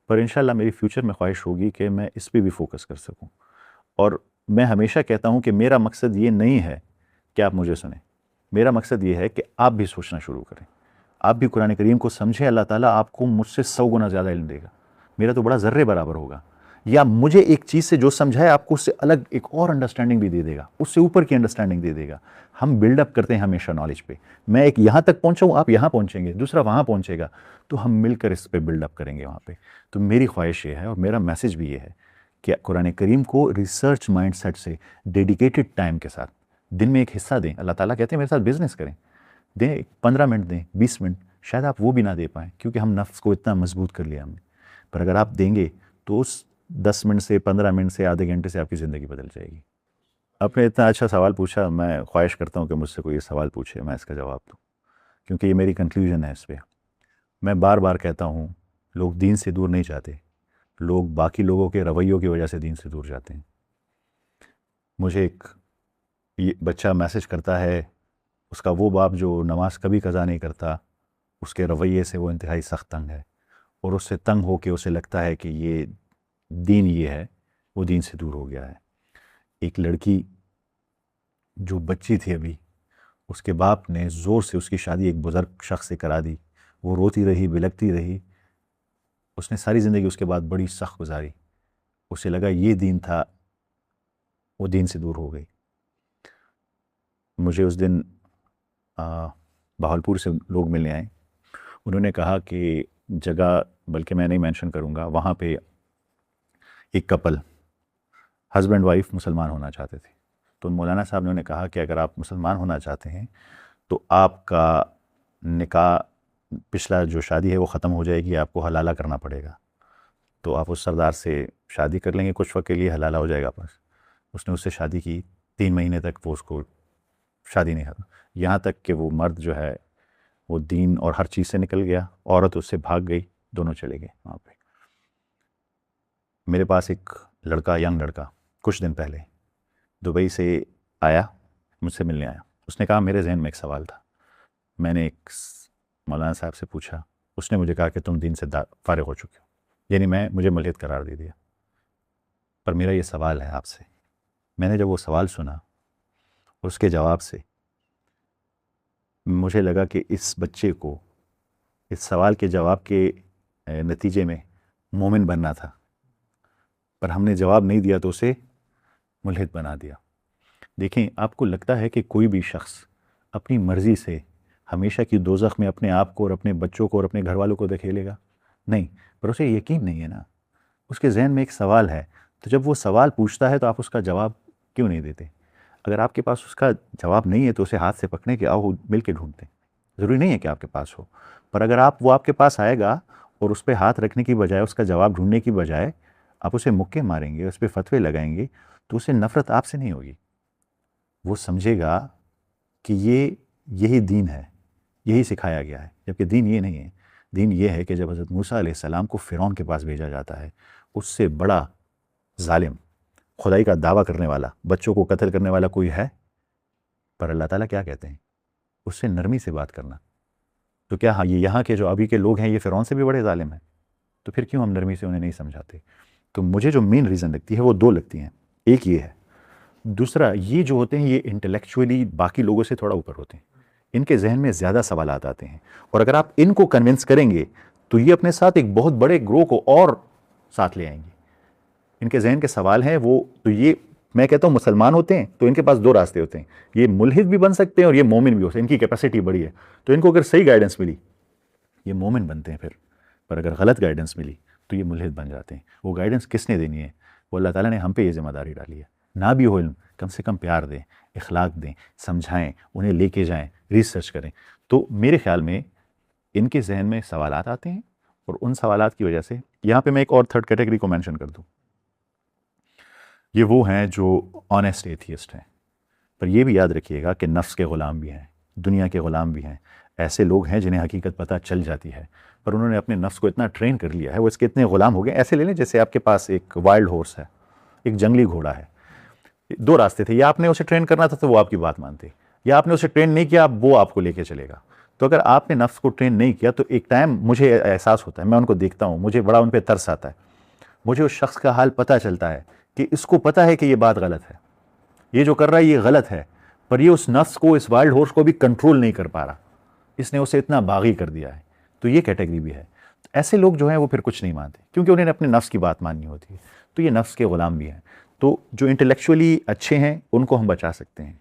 پر انشاءاللہ میری فیوچر میں خواہش ہوگی کہ میں اس پہ بھی فوکس کر سکوں. اور میں ہمیشہ کہتا ہوں کہ میرا مقصد یہ نہیں ہے کہ آپ مجھے سنیں، میرا مقصد یہ ہے کہ آپ بھی سوچنا شروع کریں، آپ بھی قرآن کریم کو سمجھیں. اللہ تعالیٰ آپ کو مجھ سے 100 گنا زیادہ علم دے گا، میرا تو بڑا ذرے برابر ہوگا. یا مجھے ایک چیز سے جو سمجھائے، آپ کو اس سے الگ ایک اور انڈرسٹینڈنگ بھی دے دے گا، اس سے اوپر کی انڈرسٹینڈنگ دے دے گا. ہم بلڈ اپ کرتے ہیں ہمیشہ نالج پہ. میں ایک یہاں تک پہنچا ہوں، آپ یہاں پہنچیں گے، دوسرا وہاں پہنچے گا، تو ہم مل کر اس پہ بلڈ اپ کریں گے وہاں پہ. تو میری خواہش یہ ہے، اور میرا میسیج بھی یہ ہے کہ قرآن کریم کو ریسرچ مائنڈ سیٹ سے ڈیڈیکیٹڈ ٹائم کے ساتھ دن میں ایک حصہ دیں. اللہ تعالیٰ کہتے ہیں میرے ساتھ بزنس کریں، دیں 15 منٹ، دیں 20 منٹ. شاید آپ وہ بھی نہ دے پائیں کیونکہ ہم نفس کو اتنا مضبوط کر لیا ہم نے. پر اگر آپ دیں گے تو اس 10 منٹ سے، 15 منٹ سے، آدھے گھنٹے سے آپ کی زندگی بدل جائے گی. آپ نے اتنا اچھا سوال پوچھا، میں خواہش کرتا ہوں کہ مجھ سے کوئی سوال پوچھے، میں اس کا جواب دوں، کیونکہ یہ میری کنکلوژن ہے اس پہ. میں بار بار کہتا ہوں، لوگ دین سے دور نہیں جاتے، لوگ باقی لوگوں کے رویوں کی وجہ سے دین سے دور جاتے ہیں. مجھے ایک بچہ میسیج کرتا ہے، اس کا وہ باپ جو نماز کبھی قضا نہیں کرتا، اس کے رویے سے وہ انتہائی سخت تنگ ہے، اور اس سے تنگ ہو کے اسے لگتا ہے کہ یہ دین یہ ہے، وہ دین سے دور ہو گیا ہے. ایک لڑکی جو بچی تھی ابھی، اس کے باپ نے زور سے اس کی شادی ایک بزرگ شخص سے کرا دی. وہ روتی رہی، بلکتی رہی. اس نے ساری زندگی اس کے بعد بڑی سخت گزاری. اسے لگا یہ دین تھا، وہ دین سے دور ہو گئی. مجھے اس دن بہاولپور سے لوگ ملنے آئے. انہوں نے کہا کہ جگہ، بلکہ میں نہیں مینشن کروں گا، وہاں پہ ایک کپل ہسبینڈ وائف مسلمان ہونا چاہتے تھے. تو مولانا صاحب نے انہیں کہا کہ اگر آپ مسلمان ہونا چاہتے ہیں تو آپ کا نکاح، پچھلا جو شادی ہے وہ ختم ہو جائے گی، آپ کو حلالہ کرنا پڑے گا. تو آپ اس سردار سے شادی کر لیں گے، کچھ وقت کے لیے حلالہ ہو جائے گا. بس اس نے اس سے شادی کی. 3 مہینے تک وہ اس کو شادی نہیں کرتا، یہاں تک کہ وہ مرد جو ہے وہ دین اور ہر چیز سے نکل گیا. عورت اس سے بھاگ گئی، دونوں چلے گئے وہاں پہ. میرے پاس ایک لڑکا، ینگ لڑکا، کچھ دن پہلے دبئی سے آیا، مجھ سے ملنے آیا. اس نے کہا میرے ذہن میں ایک سوال تھا. میں نے ایک مولانا صاحب سے پوچھا. اس نے مجھے کہا کہ تم دین سے فارغ ہو چکے ہو، یعنی مجھے ملحد قرار دے دیا. پر میرا یہ سوال ہے آپ سے. میں نے جب وہ سوال سنا، اس کے جواب سے مجھے لگا کہ اس بچے کو اس سوال کے جواب کے نتیجے میں مومن بننا تھا، پر ہم نے جواب نہیں دیا تو اسے ملحد بنا دیا. دیکھیں، آپ کو لگتا ہے کہ کوئی بھی شخص اپنی مرضی سے ہمیشہ کی دوزخ میں اپنے آپ کو اور اپنے بچوں کو اور اپنے گھر والوں کو دھکیلے گا؟ نہیں. پر اسے یقین نہیں ہے نا. اس کے ذہن میں ایک سوال ہے، تو جب وہ سوال پوچھتا ہے تو آپ اس کا جواب کیوں نہیں دیتے؟ اگر آپ کے پاس اس کا جواب نہیں ہے تو اسے ہاتھ سے پکڑنے کے آؤ مل کے ڈھونڈتے. ضروری نہیں ہے کہ آپ کے پاس ہو، پر اگر وہ آپ کے پاس آئے گا اور اس پہ ہاتھ رکھنے کی بجائے، اس کا جواب ڈھونڈنے کی بجائے آپ اسے مکے ماریں گے، اس پہ فتوے لگائیں گے، تو اسے نفرت آپ سے نہیں ہوگی. وہ سمجھے گا کہ یہی دین ہے، یہی سکھایا گیا ہے، جبکہ دین یہ نہیں ہے. دین یہ ہے کہ جب حضرت موسیٰ علیہ السلام کو فرعون کے پاس بھیجا جاتا ہے، اس سے بڑا ظالم، خدائی کا دعویٰ کرنے والا، بچوں کو قتل کرنے والا کوئی ہے؟ پر اللہ تعالیٰ کیا کہتے ہیں؟ اس سے نرمی سے بات کرنا. تو کیا یہ یہاں کے جو ابھی کے لوگ ہیں یہ فرعون سے بھی بڑے ظالم ہیں؟ تو پھر کیوں ہم نرمی سے انہیں نہیں سمجھاتے؟ تو مجھے جو مین ریزن لگتی ہے وہ 2 لگتی ہیں. ایک یہ ہے، دوسرا یہ جو ہوتے ہیں یہ انٹلیکچولی باقی لوگوں سے تھوڑا اوپر ہوتے ہیں. ان کے ذہن میں زیادہ سوالات آتے ہیں، اور اگر آپ ان کو کنونس کریں گے تو یہ اپنے ساتھ ایک بہت بڑے گروہ کو اور ساتھ لے آئیں گے. ان کے ذہن کے سوال ہیں وہ، تو یہ میں کہتا ہوں مسلمان ہوتے ہیں تو ان کے پاس 2 راستے ہوتے ہیں. یہ ملحد بھی بن سکتے ہیں اور یہ مومن بھی ہو سکتے ہیں. ان کی کیپیسٹی بڑی ہے، تو ان کو اگر صحیح گائیڈنس ملی یہ مومن بنتے ہیں پھر. پر اگر غلط گائیڈنس ملی تو یہ ملحد بن جاتے ہیں. وہ گائیڈنس کس نے دینی ہے؟ وہ اللہ تعالیٰ نے ہم پہ یہ ذمہ داری ڈالی ہے. نہ بھی ہو علم، کم سے کم پیار دیں، اخلاق دیں، سمجھائیں، انہیں لے کے جائیں، ریسرچ کریں. تو میرے خیال میں ان کے ذہن میں سوالات آتے ہیں، اور ان سوالات کی وجہ سے یہاں پہ میں ایک اور 3rd کیٹیگری کو مینشن کر دوں. یہ وہ ہیں جو آنیسٹ ایتھیسٹ ہیں. پر یہ بھی یاد رکھیے گا کہ نفس کے غلام بھی ہیں، دنیا کے غلام بھی ہیں. ایسے لوگ ہیں جنہیں حقیقت پتہ چل جاتی ہے، پر انہوں نے اپنے نفس کو اتنا ٹرین کر لیا ہے، وہ اس کے اتنے غلام ہو گئے. ایسے لے لیں جیسے آپ کے پاس ایک وائلڈ ہورس ہے، ایک جنگلی گھوڑا ہے. 2 راستے تھے، یا آپ نے اسے ٹرین کرنا تھا تو وہ آپ کی بات مانتے، یا آپ نے اسے ٹرین نہیں کیا وہ آپ کو لے کے چلے گا. تو اگر آپ نے نفس کو ٹرین نہیں کیا تو ایک ٹائم مجھے احساس ہوتا ہے، میں ان کو دیکھتا ہوں، مجھے بڑا ان پہ ترس آتا ہے. مجھے اس شخص کا حال پتہ چلتا ہے کہ اس کو پتہ ہے کہ یہ بات غلط ہے، یہ جو کر رہا ہے یہ غلط ہے، پر یہ اس نفس کو، اس وائلڈ ہورس کو بھی کنٹرول نہیں کر پا رہا. اس نے اسے اتنا باغی کر دیا ہے. تو یہ کیٹیگری بھی ہے. ایسے لوگ جو ہیں وہ پھر کچھ نہیں مانتے، کیونکہ انہیں اپنے نفس کی بات ماننی ہوتی ہے. تو یہ نفس کے غلام بھی ہیں. تو جو انٹلیکچولی اچھے ہیں ان کو ہم بچا سکتے ہیں،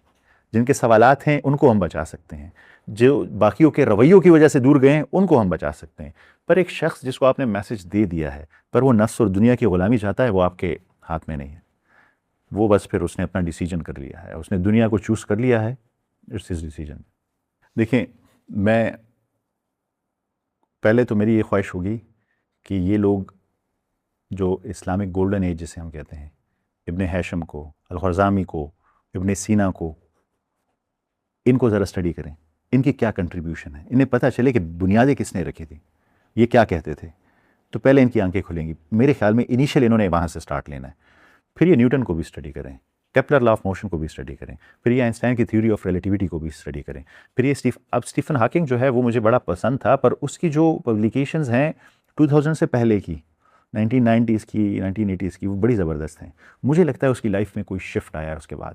جن کے سوالات ہیں ان کو ہم بچا سکتے ہیں، جو باقیوں کے رویوں کی وجہ سے دور گئے ہیں ان کو ہم بچا سکتے ہیں. پر ایک شخص جس کو آپ نے میسج دے دیا ہے پر وہ نفس اور دنیا کی غلامی چاہتا ہے، وہ آپ کے ہاتھ میں نہیں ہے. وہ بس پھر اس نے اپنا ڈیسیجن کر لیا ہے، اس نے دنیا کو چوز کر لیا ہے. It's his decision. دیکھیں، میں پہلے تو میری یہ خواہش ہوگی کہ یہ لوگ جو اسلامک گولڈن ایج جسے ہم کہتے ہیں، ابن ہیشم کو، الخرزامی کو، ابن سینا کو، ان کو ذرا اسٹڈی کریں. ان کی کیا کنٹریبیوشن ہے، انہیں پتہ چلے کہ بنیادیں کس نے رکھی تھی، یہ کیا کہتے تھے. تو پہلے ان کی آنکھیں کھلیں گی. میرے خیال میں انیشیل انہوں نے وہاں سے سٹارٹ لینا ہے. پھر یہ نیوٹن کو بھی اسٹڈی کریں، کیپلر لا آف موشن کو بھی اسٹڈی کریں، پھر یہ آئنسٹائن کی تھیوری آف ریلیٹیوٹی کو بھی اسٹڈی کریں. پھر یہ اب اسٹیفن ہاکنگ جو ہے وہ مجھے بڑا پسند تھا، پر اس کی جو پبلیکیشنز ہیں 2000 سے پہلے کی، 1990s کی، 1980s کی، وہ بڑی زبردست ہیں. مجھے لگتا ہے اس کی لائف میں کوئی شفٹ آیا اس کے بعد.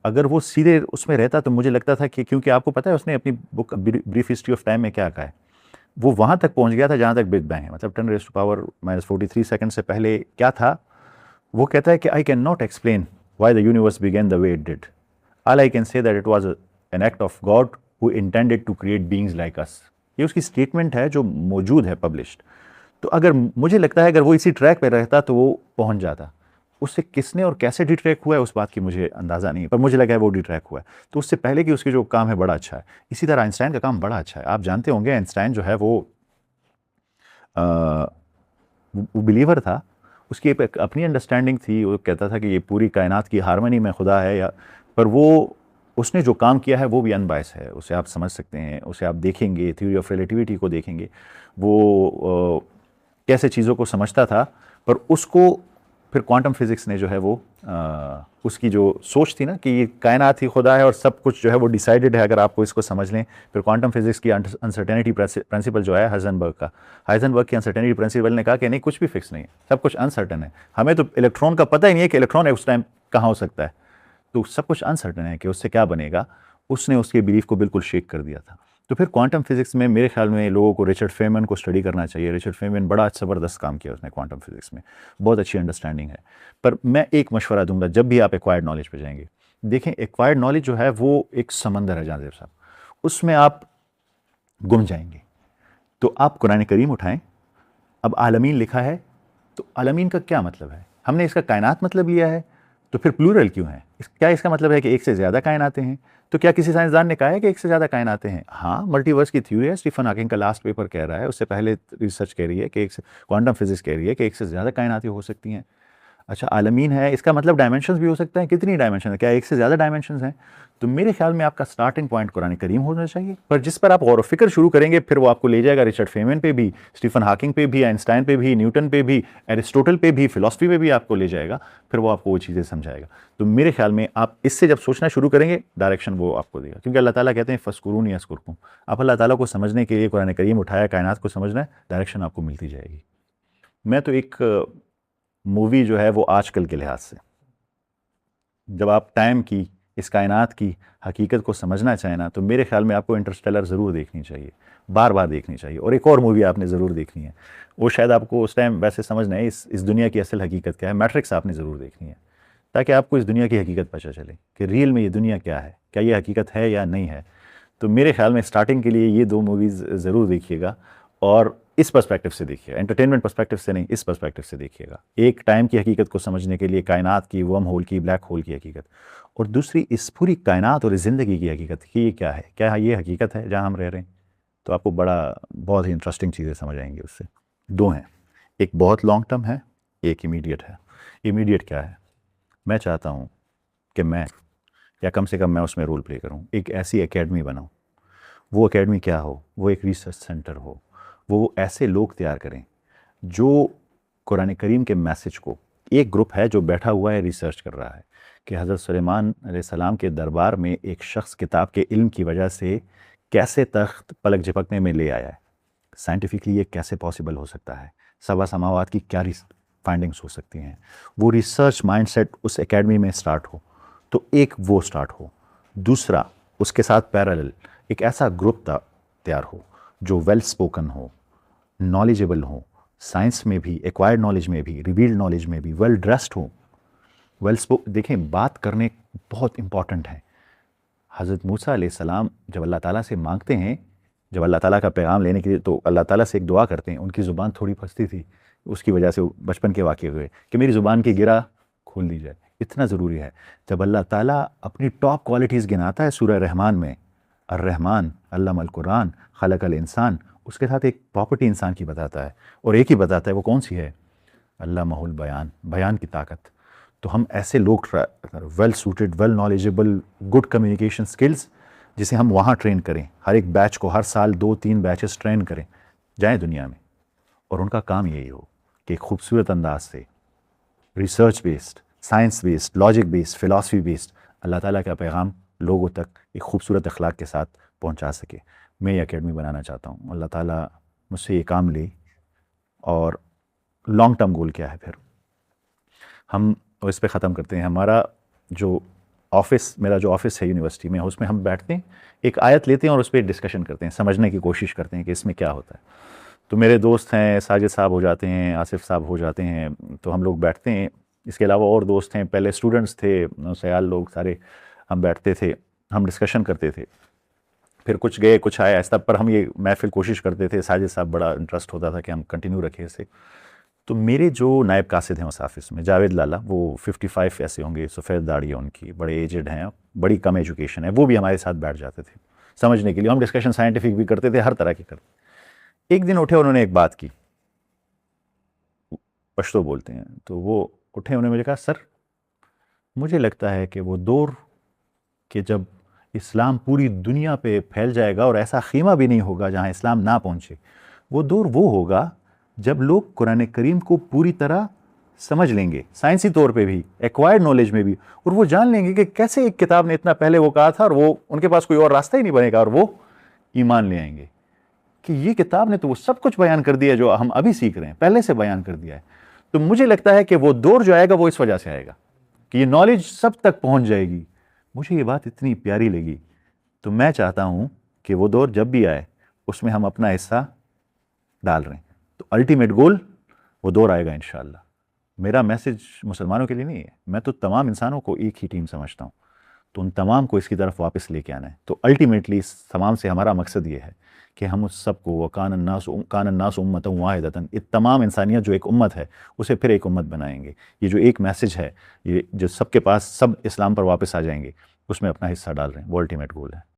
اگر وہ سیدھے اس میں رہتا تو مجھے لگتا تھا کہ کیونکہ آپ کو پتہ ہے اس نے اپنی بک بریف ہسٹری آف ٹائم میں کیا کہا ہے، وہ وہاں تک پہنچ گیا تھا جہاں تک بگ بینگ ہے، مطلب 10⁻⁻43 سیکنڈ سے پہلے کیا تھا. وہ کہتا ہے کہ I can not explain why the universe began the way it did, all I can say that it was an act of God who intended to create beings like us. یہ اس کی اسٹیٹمنٹ ہے جو موجود ہے published. تو اگر مجھے لگتا ہے اگر وہ اسی ٹریک پہ رہتا تو وہ پہنچ جاتا. اس سے کس نے اور کیسے ڈی ٹریک ہوا ہے اس بات کی مجھے اندازہ نہیں ہے، پر مجھے لگا ہے وہ ڈی ٹریک ہوا ہے. تو اس سے پہلے کہ اس کے جو کام ہے بڑا اچھا ہے. اسی طرح آئنسٹائن کا کام بڑا اچھا ہے. آپ جانتے ہوں گے آئنسٹائن جو ہے وہ بلیور تھا، اس کی ایک اپنی انڈرسٹینڈنگ تھی. وہ کہتا تھا کہ یہ پوری کائنات کی ہارمنی میں خدا ہے، پر وہ اس نے جو کام کیا ہے وہ بھی ان بائس ہے. اسے آپ سمجھ سکتے ہیں، اسے آپ دیکھیں گے، تھیوری آف ریلیٹیوٹی کو دیکھیں گے، وہ کیسے چیزوں کو سمجھتا تھا. پر اس کو پھر کوانٹم فزکس نے جو ہے وہ اس کی جو سوچ تھی نا کہ یہ کائنات ہی خدا ہے اور سب کچھ جو ہے وہ ڈیسائیڈڈ ہے، اگر آپ کو اس کو سمجھ لیں. پھر کوانٹم فزکس کی انسرٹینٹی پرنسپل جو ہے ہائزنبرگ کی انسرٹینٹی پرنسپل نے کہا کہ نہیں، کچھ بھی فکس نہیں ہے، سب کچھ انسرٹن ہے. ہمیں تو الیکٹران کا پتہ ہی نہیں ہے کہ الیکٹران اس ٹائم کہاں ہو سکتا ہے، تو سب کچھ انسرٹن ہے کہ اس سے کیا بنے گا. اس نے اس کے بلیف کو بالکل شیک کر دیا تھا. تو پھر کوانٹم فزکس میں میرے خیال میں لوگوں کو رچرڈ فیمن کو اسٹڈی کرنا چاہیے. رچرڈ فیمن بڑا زبردست کام کیا اس نے کوانٹم فزکس میں، بہت اچھی انڈرسٹینڈنگ ہے. پر میں ایک مشورہ دوں گا جب بھی آپ ایکوائرڈ نالج پہ جائیں گے، دیکھیں ایکوائرڈ نالج جو ہے وہ ایک سمندر ہے جہاں زیب صاحب، اس میں آپ گم جائیں گے. تو آپ قرآن کریم اٹھائیں. اب عالمین لکھا ہے تو عالمین کا کیا مطلب ہے؟ ہم نے اس کا کائنات مطلب لیا ہے، تو پھر پلورل کیوں ہے؟ کیا اس کا مطلب ہے کہ ایک سے زیادہ کائناتیں ہیں؟ تو کیا کسی سائنسدان نے کہا ہے کہ ایک سے زیادہ کائناتیں ہیں؟ ہاں، ملٹی ورس کی تھیوری ہے. اسٹیفن ہاکنگ کا لاسٹ پیپر کہہ رہا ہے، اس سے پہلے ریسرچ کہہ رہی ہے کہ کوانٹم فزکس کہہ رہی ہے کہ ایک سے زیادہ کائناتیں ہو سکتی ہیں. اچھا، عالمین ہے، اس کا مطلب ڈائمینشنز بھی ہو سکتے ہیں. کتنی ڈائمینشن ہے؟ کیا ایک سے زیادہ ڈائمینشنز ہیں؟ تو میرے خیال میں آپ کا سٹارٹنگ پوائنٹ قرآن کریم ہونا چاہیے، پر جس پر آپ غور و فکر شروع کریں گے پھر وہ آپ کو لے جائے گا رچرڈ فیمن پہ بھی، اسٹیفن ہاکنگ پہ بھی، آئنسٹائن پہ بھی، نیوٹن پہ بھی، ایرسٹوٹل پہ بھی، فلسفی پہ بھی آپ کو لے جائے گا. پھر وہ آپ کو وہ چیزیں سمجھائے گا. تو میرے خیال میں آپ اس سے جب سوچنا شروع کریں گے ڈائریکشن وہ آپ کو دے گا. کیونکہ اللہ تعالیٰ کہتے ہیں فَاذْكُرُونِی اذْكُرْكُمْ. آپ اللہ تعالیٰ کو سمجھنے کے لیے قرآن کریم اٹھایا، کائنات کو سمجھنا ہے، ڈائریکشن آپ کو ملتی جائے گی. میں تو ایک مووی جو ہے وہ آج کل کے لحاظ سے، جب آپ ٹائم کی، اس کائنات کی حقیقت کو سمجھنا چاہیں نا، تو میرے خیال میں آپ کو انٹرسٹیلر ضرور دیکھنی چاہیے، بار بار دیکھنی چاہیے. اور ایک اور مووی آپ نے ضرور دیکھنی ہے، وہ شاید آپ کو اس ٹائم ویسے سمجھنا ہے اس دنیا کی اصل حقیقت کیا ہے. میٹرکس آپ نے ضرور دیکھنی ہے، تاکہ آپ کو اس دنیا کی حقیقت پتہ چلے کہ ریئل میں یہ دنیا کیا ہے، کیا یہ حقیقت ہے یا نہیں ہے. تو میرے خیال میں سٹارٹنگ کے لیے یہ دو موویز ضرور دیکھیے گا، اور اس پرسپیکٹو سے دیکھیے گا، انٹرٹینمنٹ پرسپیکٹو سے نہیں، اس پرسپیکٹو سے دیکھیے گا. ایک ٹائم کی حقیقت کو سمجھنے کے لیے، کائنات کی، ورم ہول کی، بلیک ہول کی حقیقت، اور دوسری اس پوری کائنات اور اس زندگی کی حقیقت کہ یہ کیا ہے، کیا یہ حقیقت ہے جہاں ہم رہ رہے ہیں. تو آپ کو بہت ہی انٹرسٹنگ چیزیں سمجھ آئیں گی اس سے. دو ہیں، ایک بہت لانگ ٹرم ہے، ایک امیڈیٹ ہے. امیڈیٹ کیا ہے؟ میں چاہتا ہوں کہ میں، یا کم سے کم میں اس میں رول پلے کروں، ایک ایسی اکیڈمی بناؤں. وہ اکیڈمی کیا ہو؟ وہ ایک ریسرچ سینٹر ہو. وہ ایسے لوگ تیار کریں جو قرآن کریم کے میسج کو، ایک گروپ ہے جو بیٹھا ہوا ہے ریسرچ کر رہا ہے کہ حضرت سلیمان علیہ السلام کے دربار میں ایک شخص کتاب کے علم کی وجہ سے کیسے تخت پلک جھپکنے میں لے آیا ہے، سائنٹیفکلی یہ کیسے پاسبل ہو سکتا ہے، سبع سماوات کی کیا فائنڈنگس ہو سکتی ہیں. وہ ریسرچ مائنڈ سیٹ اس اکیڈمی میں سٹارٹ ہو. تو ایک وہ سٹارٹ ہو. دوسرا، اس کے ساتھ پیرالل ایک ایسا گروپ تیار ہو جو ویل سپوکن ہو، نالجبل ہو، سائنس میں بھی، ایکوائرڈ نالج میں بھی، ریویلڈ نالج میں بھی، ویل ڈریسڈ ہو. دیکھیں، بات کرنے بہت امپورٹنٹ ہے. حضرت موسیٰ علیہ السلام جب اللہ تعالیٰ سے مانگتے ہیں، جب اللہ تعالیٰ کا پیغام لینے کے لیے، تو اللہ تعالیٰ سے ایک دعا کرتے ہیں. ان کی زبان تھوڑی پھنستی تھی، اس کی وجہ سے بچپن کے واقعے ہوئے کہ میری زبان کی گرہ کھول دی جائے. اتنا ضروری ہے. جب اللہ تعالیٰ اپنی ٹاپ کوالٹیز گناتا ہے سورہ رحمان میں، الرحمن علم القرآن خلق الانسان، اس کے ساتھ ایک پراپرٹی انسان کی بتاتا ہے، اور ایک ہی بتاتا ہے. وہ کون سی ہے؟ علمہ البیان، بیان کی طاقت. تو ہم ایسے لوگ well suited, well knowledgeable, good communication skills, جسے ہم وہاں ٹرین کریں. ہر ایک بیچ کو ہر سال 2-3 بیچز ٹرین کریں، جائیں دنیا میں، اور ان کا کام یہی ہو کہ ایک خوبصورت انداز سے research based, science based, logic based, philosophy based اللہ تعالیٰ کا پیغام لوگوں تک ایک خوبصورت اخلاق کے ساتھ پہنچا سکے. میں یہ اکیڈمی بنانا چاہتا ہوں. اللہ تعالیٰ مجھ سے یہ کام لے. اور لانگ ٹرم گول کیا ہے پھر؟ ہم اس پہ ختم کرتے ہیں. ہمارا جو آفس، میرا جو آفس ہے یونیورسٹی میں، اس میں ہم بیٹھتے ہیں، ایک آیت لیتے ہیں اور اس پہ ڈسکشن کرتے ہیں، سمجھنے کی کوشش کرتے ہیں کہ اس میں کیا ہوتا ہے. تو میرے دوست ہیں، ساجد صاحب ہو جاتے ہیں، آصف صاحب ہو جاتے ہیں، تو ہم لوگ بیٹھتے ہیں. اس کے علاوہ اور دوست ہیں، پہلے اسٹوڈنٹس تھے، سیال لوگ سارے، ہم بیٹھتے تھے، ہم ڈسکشن کرتے تھے. پھر کچھ گئے کچھ آئے، ایسا پر ہم یہ محفل کوشش کرتے تھے. ساجد صاحب بڑا انٹرسٹ ہوتا تھا کہ ہم کنٹینیو رکھیں اسے. تو میرے جو نائب قاصد ہیں اس آفس میں، جاوید لالا، وہ 55 ایسے ہوں گے، سفید داڑھی ہے ان کی، بڑے ایجڈ ہیں، بڑی کم ایجوکیشن ہے. وہ بھی ہمارے ساتھ بیٹھ جاتے تھے سمجھنے کے لیے. ہم ڈسکشن سائنٹیفک بھی کرتے تھے، ہر طرح کی کرتے. ایک دن اٹھے، انہوں نے ایک بات کی، پشتو بولتے ہیں، تو وہ اٹھے، انہوں نے مجھے کہا سر مجھے لگتا ہے کہ وہ دور کہ جب اسلام پوری دنیا پہ پھیل جائے گا اور ایسا خیمہ بھی نہیں ہوگا جہاں اسلام نہ پہنچے، وہ دور وہ ہوگا جب لوگ قرآن کریم کو پوری طرح سمجھ لیں گے، سائنسی طور پہ بھی، ایکوائرڈ نالج میں بھی، اور وہ جان لیں گے کہ کیسے ایک کتاب نے اتنا پہلے وہ کہا تھا اور وہ ان کے پاس کوئی اور راستہ ہی نہیں بنے گا، اور وہ ایمان لے آئیں گے کہ یہ کتاب نے تو وہ سب کچھ بیان کر دیا جو ہم ابھی سیکھ رہے ہیں، پہلے سے بیان کر دیا ہے. تو مجھے لگتا ہے کہ وہ دور جو آئے گا وہ اس وجہ سے آئے گا کہ یہ نالج سب تک پہنچ جائے گی. مجھے یہ بات اتنی پیاری لگی. تو میں چاہتا ہوں کہ وہ دور جب بھی آئے اس میں ہم اپنا حصہ ڈال رہے ہیں. تو الٹیمیٹ گول وہ دور آئے گا انشاءاللہ. میرا میسج مسلمانوں کے لیے نہیں ہے، میں تو تمام انسانوں کو ایک ہی ٹیم سمجھتا ہوں. تو ان تمام کو اس کی طرف واپس لے کے آنا ہے. تو الٹیمیٹلی اس تمام سے ہمارا مقصد یہ ہے کہ ہم اس سب کو وَكَانَ النَّاسُ أُمَّةً وَاحِدَةً، یہ تمام انسانیت جو ایک امت ہے اسے پھر ایک امت بنائیں گے. یہ جو ایک میسج ہے، یہ جو سب کے پاس سب اسلام پر واپس آ جائیں گے، اس میں اپنا حصہ ڈال رہے ہیں. وہ الٹیمیٹ گول ہے.